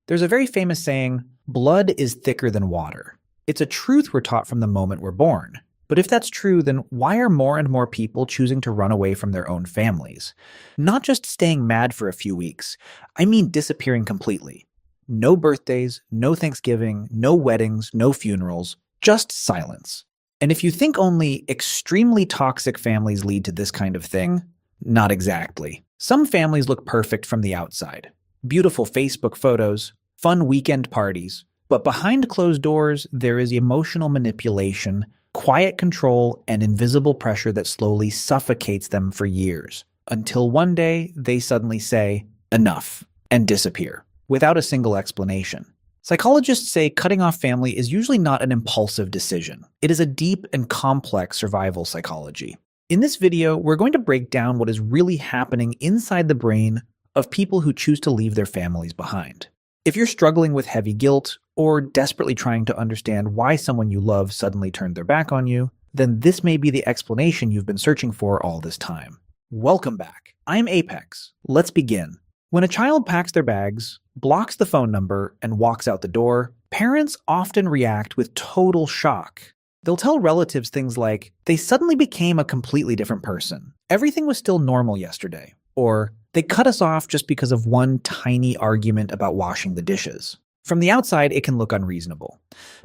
There's a very famous saying, blood is thicker than water. It's a truth we're taught from the moment we're born. But if that's true, then why are more and more people choosing to run away from their own families? Not just staying mad for a few weeks, I mean disappearing completely. No birthdays, no Thanksgiving, no weddings, no funerals, just silence. And if you think only extremely toxic families lead to this kind of thing, not exactly. Some families look perfect from the outside. Beautiful Facebook photos, fun weekend parties. But behind closed doors, there is emotional manipulation, quiet control, and invisible pressure that slowly suffocates them for years, until one day they suddenly say, enough, and disappear, without a single explanation. Psychologists say cutting off family is usually not an impulsive decision. It is a deep and complex survival psychology. In this video, we're going to break down what is really happening inside the brain of people who choose to leave their families behind. If you're struggling with heavy guilt or desperately trying to understand why someone you love suddenly turned their back on you, then this may be the explanation you've been searching for all this time. Welcome back. I'm Apex. Let's begin. When a child packs their bags, blocks the phone number, and walks out the door, parents often react with total shock. They'll tell relatives things like, they suddenly became a completely different person. Everything was still normal yesterday. Or, they cut us off just because of one tiny argument about washing the dishes. From the outside, it can look unreasonable.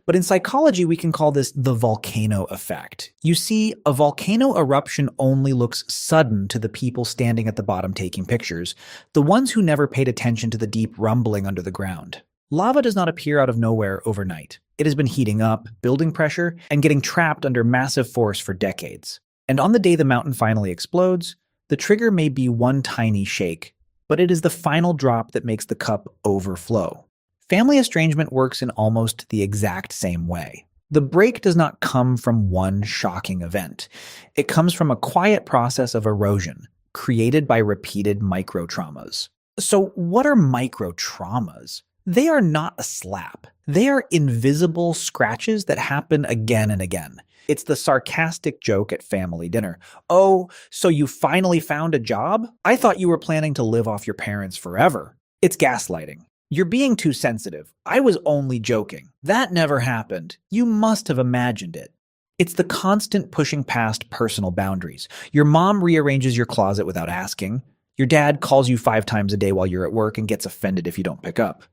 But in psychology, we can call this the volcano effect. You see, a volcano eruption only looks sudden to the people standing at the bottom taking pictures, the ones who never paid attention to the deep rumbling under the ground. Lava does not appear out of nowhere overnight. It has been heating up, building pressure, and getting trapped under massive force for decades. And on the day the mountain finally explodes, the trigger may be one tiny shake, but it is the final drop that makes the cup overflow. Family estrangement works in almost the exact same way. The break does not come from one shocking event. It comes from a quiet process of erosion, created by repeated micro-traumas. So what are micro-traumas? They are not a slap. They are invisible scratches that happen again and again. It's the sarcastic joke at family dinner. Oh, so you finally found a job? I thought you were planning to live off your parents forever. It's gaslighting. You're being too sensitive. I was only joking. That never happened. You must have imagined it. It's the constant pushing past personal boundaries. Your mom rearranges your closet without asking. Your dad calls you 5 times a day while you're at work and gets offended if you don't pick up.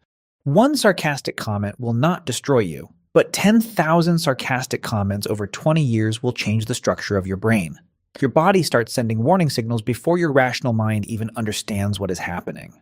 One sarcastic comment will not destroy you, but 10,000 sarcastic comments over 20 years will change the structure of your brain. Your body starts sending warning signals before your rational mind even understands what is happening.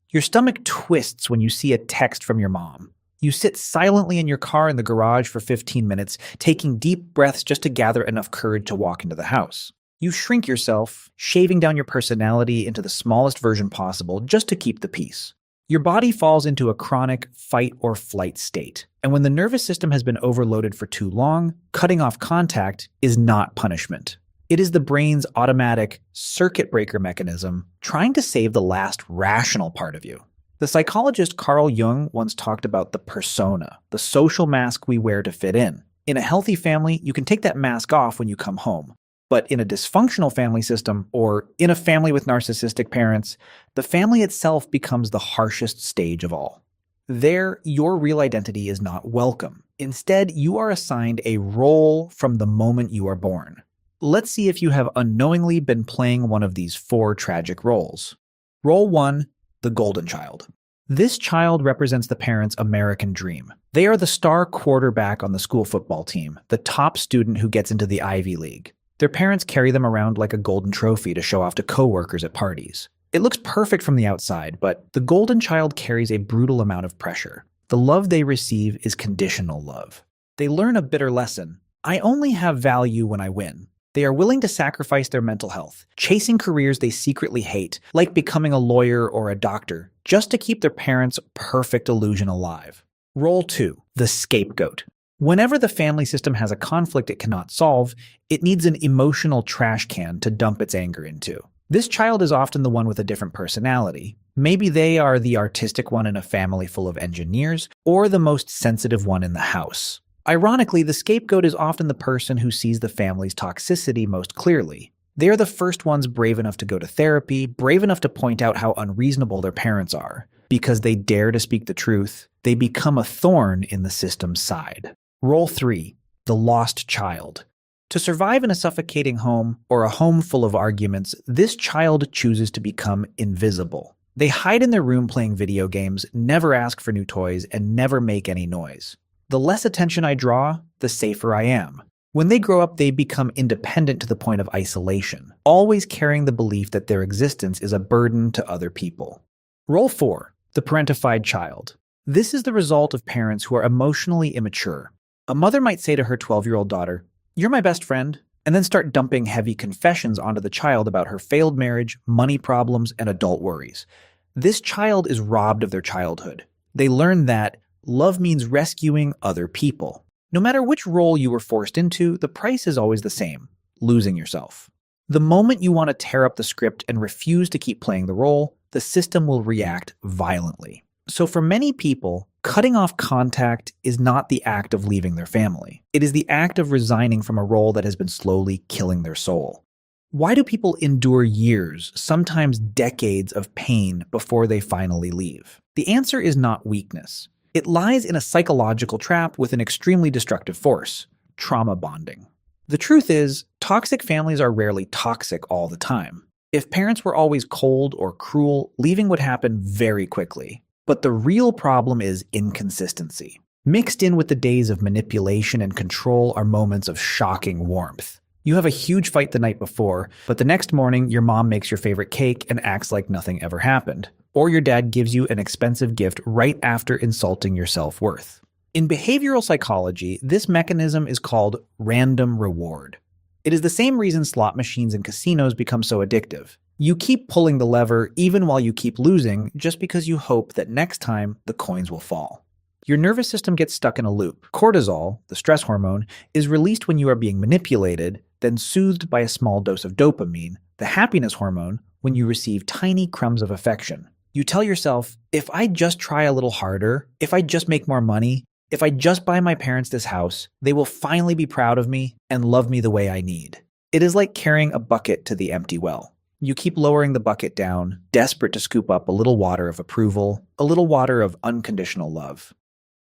Your stomach twists when you see a text from your mom. You sit silently in your car in the garage for 15 minutes, taking deep breaths just to gather enough courage to walk into the house. You shrink yourself, shaving down your personality into the smallest version possible just to keep the peace. Your body falls into a chronic fight or flight state. And when the nervous system has been overloaded for too long, cutting off contact is not punishment. It is the brain's automatic circuit breaker mechanism trying to save the last rational part of you. The psychologist Carl Jung once talked about the persona, the social mask we wear to fit in. In a healthy family, you can take that mask off when you come home. But in a dysfunctional family system, or in a family with narcissistic parents, the family itself becomes the harshest stage of all. There, your real identity is not welcome. Instead, you are assigned a role from the moment you are born. Let's see if you have unknowingly been playing one of these 4 tragic roles. Role 1, the golden child. This child represents the parents' American dream. They are the star quarterback on the school football team, the top student who gets into the Ivy League. Their parents carry them around like a golden trophy to show off to coworkers at parties. It looks perfect from the outside, but the golden child carries a brutal amount of pressure. The love they receive is conditional love. They learn a bitter lesson. I only have value when I win. They are willing to sacrifice their mental health, chasing careers they secretly hate, like becoming a lawyer or a doctor, just to keep their parents' perfect illusion alive. Role 2, the scapegoat. Whenever the family system has a conflict it cannot solve, it needs an emotional trash can to dump its anger into. This child is often the one with a different personality. Maybe they are the artistic one in a family full of engineers, or the most sensitive one in the house. Ironically, the scapegoat is often the person who sees the family's toxicity most clearly. They are the first ones brave enough to go to therapy, brave enough to point out how unreasonable their parents are. Because they dare to speak the truth, they become a thorn in the system's side. Role 3. The lost child. To survive in a suffocating home or a home full of arguments, this child chooses to become invisible. They hide in their room playing video games, never ask for new toys, and never make any noise. The less attention I draw, the safer I am. When they grow up, they become independent to the point of isolation, always carrying the belief that their existence is a burden to other people. Role 4. The parentified child. This is the result of parents who are emotionally immature. A mother might say to her 12-year-old daughter, "You're my best friend," and then start dumping heavy confessions onto the child about her failed marriage, money problems, and adult worries. This child is robbed of their childhood. They learn that love means rescuing other people. No matter which role you were forced into, the price is always the same: losing yourself. The moment you want to tear up the script and refuse to keep playing the role, the system will react violently. So for many people, cutting off contact is not the act of leaving their family. It is the act of resigning from a role that has been slowly killing their soul. Why do people endure years, sometimes decades of pain before they finally leave? The answer is not weakness. It lies in a psychological trap with an extremely destructive force: trauma bonding. The truth is, toxic families are rarely toxic all the time. If parents were always cold or cruel, leaving would happen very quickly. But the real problem is inconsistency. Mixed in with the days of manipulation and control are moments of shocking warmth. You have a huge fight the night before, but the next morning your mom makes your favorite cake and acts like nothing ever happened. Or your dad gives you an expensive gift right after insulting your self-worth. In behavioral psychology, this mechanism is called random reward. It is the same reason slot machines and casinos become so addictive. You keep pulling the lever even while you keep losing, just because you hope that next time the coins will fall. Your nervous system gets stuck in a loop. Cortisol, the stress hormone, is released when you are being manipulated, then soothed by a small dose of dopamine, the happiness hormone, when you receive tiny crumbs of affection. You tell yourself, if I just try a little harder, if I just make more money, if I just buy my parents this house, they will finally be proud of me and love me the way I need. It is like carrying a bucket to the empty well. You keep lowering the bucket down, desperate to scoop up a little water of approval, a little water of unconditional love.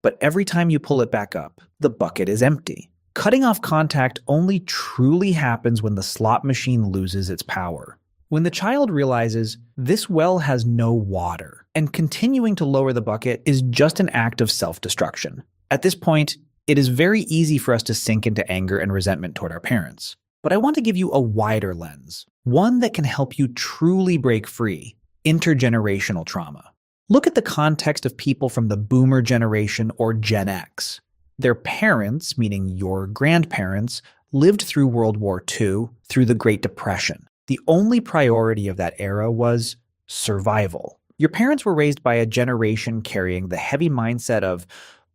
But every time you pull it back up, the bucket is empty. Cutting off contact only truly happens when the slot machine loses its power. When the child realizes this well has no water, and continuing to lower the bucket is just an act of self-destruction. At this point, it is very easy for us to sink into anger and resentment toward our parents. But I want to give you a wider lens, one that can help you truly break free: intergenerational trauma. Look at the context of people from the Boomer generation or Gen X. Their parents, meaning your grandparents, lived through World War II, through the Great Depression. The only priority of that era was survival. Your parents were raised by a generation carrying the heavy mindset of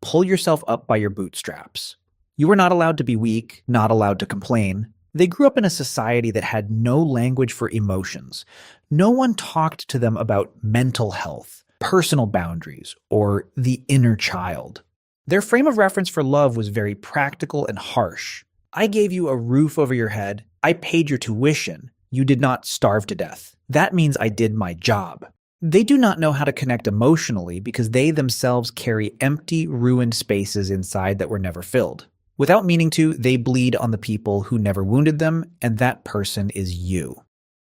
pull yourself up by your bootstraps. You were not allowed to be weak, not allowed to complain. They grew up in a society that had no language for emotions. No one talked to them about mental health, personal boundaries, or the inner child. Their frame of reference for love was very practical and harsh. I gave you a roof over your head. I paid your tuition. You did not starve to death. That means I did my job. They do not know how to connect emotionally because they themselves carry empty, ruined spaces inside that were never filled. Without meaning to, they bleed on the people who never wounded them, and that person is you.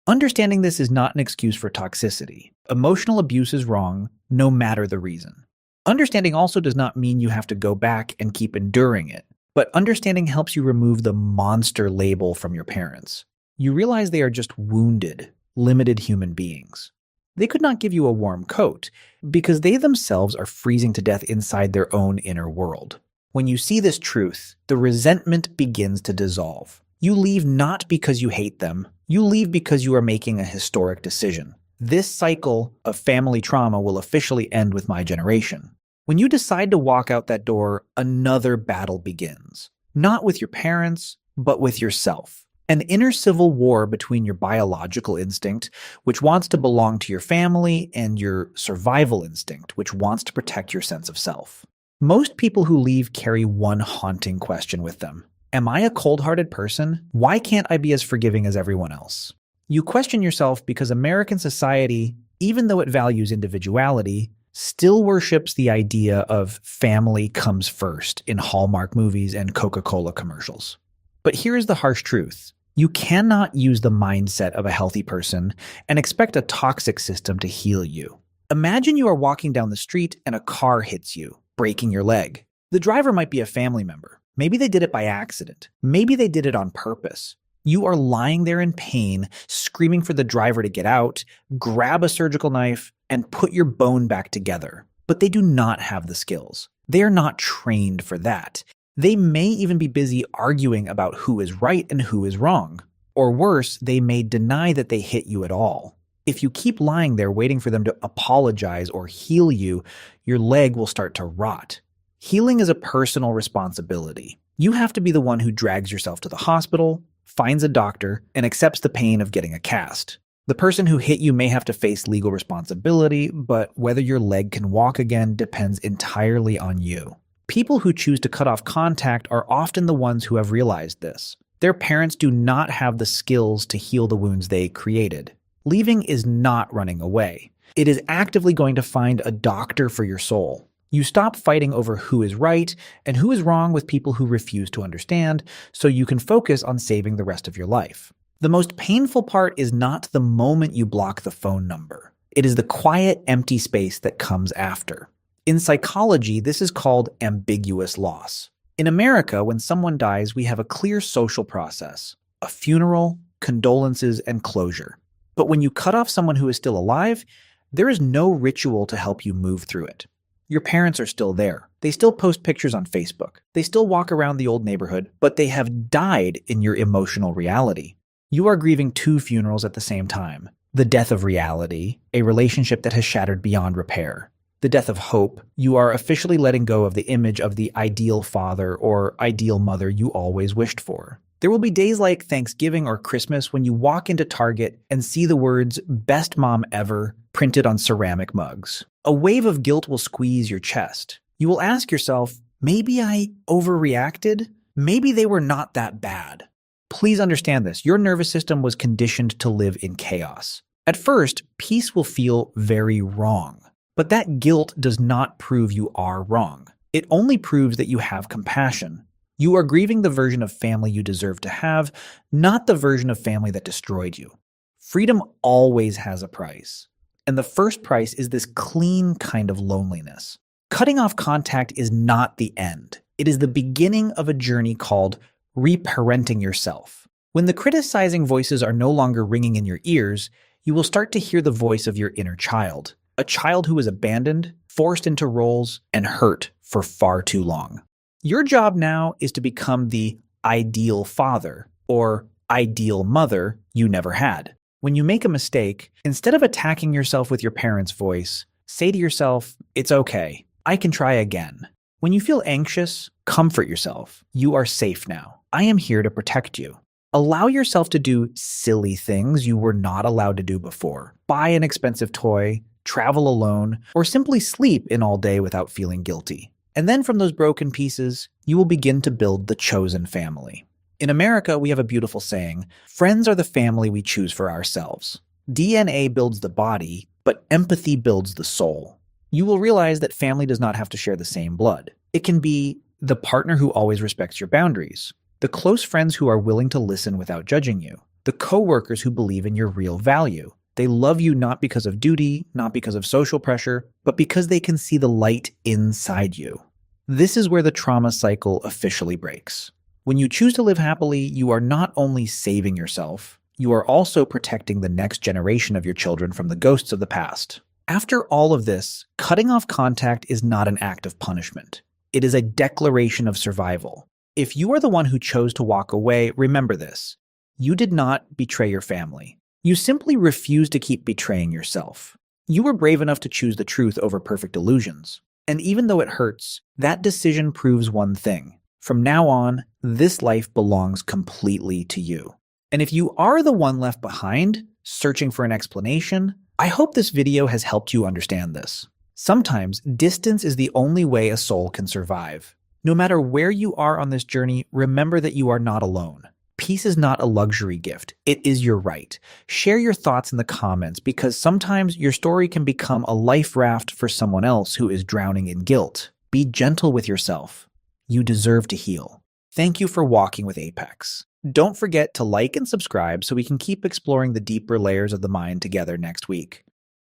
Understanding this is not an excuse for toxicity. Emotional abuse is wrong, no matter the reason. Understanding also does not mean you have to go back and keep enduring it, but understanding helps you remove the monster label from your parents. You realize they are just wounded, limited human beings. They could not give you a warm coat because they themselves are freezing to death inside their own inner world. When you see this truth, the resentment begins to dissolve. You leave not because you hate them. You leave because you are making a historic decision. This cycle of family trauma will officially end with my generation. When you decide to walk out that door, another battle begins. Not with your parents, but with yourself. An inner civil war between your biological instinct, which wants to belong to your family, and your survival instinct, which wants to protect your sense of self. Most people who leave carry one haunting question with them. Am I a cold-hearted person? Why can't I be as forgiving as everyone else? You question yourself because American society, even though it values individuality, still worships the idea of family comes first in Hallmark movies and Coca-Cola commercials. But here's the harsh truth. You cannot use the mindset of a healthy person and expect a toxic system to heal you. Imagine you are walking down the street and a car hits you, breaking your leg. The driver might be a family member. Maybe they did it by accident. Maybe they did it on purpose. You are lying there in pain, screaming for the driver to get out, grab a surgical knife, and put your bone back together. But they do not have the skills. They are not trained for that. They may even be busy arguing about who is right and who is wrong. Or worse, they may deny that they hit you at all. If you keep lying there waiting for them to apologize or heal you, your leg will start to rot. Healing is a personal responsibility. You have to be the one who drags yourself to the hospital, finds a doctor, and accepts the pain of getting a cast. The person who hit you may have to face legal responsibility, but whether your leg can walk again depends entirely on you. People who choose to cut off contact are often the ones who have realized this. Their parents do not have the skills to heal the wounds they created. Leaving is not running away. It is actively going to find a doctor for your soul. You stop fighting over who is right and who is wrong with people who refuse to understand, so you can focus on saving the rest of your life. The most painful part is not the moment you block the phone number. It is the quiet, empty space that comes after. In psychology, this is called ambiguous loss. In America, when someone dies, we have a clear social process: a funeral, condolences, and closure. But when you cut off someone who is still alive, there is no ritual to help you move through it. Your parents are still there. They still post pictures on Facebook. They still walk around the old neighborhood, but they have died in your emotional reality. You are grieving two funerals at the same time. The death of reality, a relationship that has shattered beyond repair. The death of hope, you are officially letting go of the image of the ideal father or ideal mother you always wished for. There will be days like Thanksgiving or Christmas when you walk into Target and see the words "Best Mom Ever" printed on ceramic mugs. A wave of guilt will squeeze your chest. You will ask yourself, maybe I overreacted? Maybe they were not that bad. Please understand this. Your nervous system was conditioned to live in chaos. At first, peace will feel very wrong. But that guilt does not prove you are wrong. It only proves that you have compassion. You are grieving the version of family you deserve to have, not the version of family that destroyed you. Freedom always has a price. And the first price is this clean kind of loneliness. Cutting off contact is not the end. It is the beginning of a journey called reparenting yourself. When the criticizing voices are no longer ringing in your ears, you will start to hear the voice of your inner child. A child who was abandoned, forced into roles, and hurt for far too long. Your job now is to become the ideal father or ideal mother you never had. When you make a mistake, instead of attacking yourself with your parents' voice, say to yourself, "It's okay. I can try again." When you feel anxious, comfort yourself. You are safe now. I am here to protect you. Allow yourself to do silly things you were not allowed to do before. Buy an expensive toy, travel alone, or simply sleep in all day without feeling guilty. And then from those broken pieces, you will begin to build the chosen family. In America, we have a beautiful saying, "Friends are the family we choose for ourselves." DNA builds the body, but empathy builds the soul. You will realize that family does not have to share the same blood. It can be the partner who always respects your boundaries, the close friends who are willing to listen without judging you, the coworkers who believe in your real value. They love you not because of duty, not because of social pressure, but because they can see the light inside you. This is where the trauma cycle officially breaks. When you choose to live happily, you are not only saving yourself, you are also protecting the next generation of your children from the ghosts of the past. After all of this, cutting off contact is not an act of punishment. It is a declaration of survival. If you are the one who chose to walk away, remember this. You did not betray your family. You simply refused to keep betraying yourself. You were brave enough to choose the truth over perfect illusions. And even though it hurts, that decision proves one thing. From now on, this life belongs completely to you. And if you are the one left behind, searching for an explanation, I hope this video has helped you understand this. Sometimes, distance is the only way a soul can survive. No matter where you are on this journey, remember that you are not alone. Peace is not a luxury gift. It is your right. Share your thoughts in the comments because sometimes your story can become a life raft for someone else who is drowning in guilt. Be gentle with yourself. You deserve to heal. Thank you for walking with Apex. Don't forget to like and subscribe so we can keep exploring the deeper layers of the mind together next week.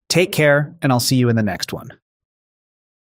Take care, and I'll see you in the next one.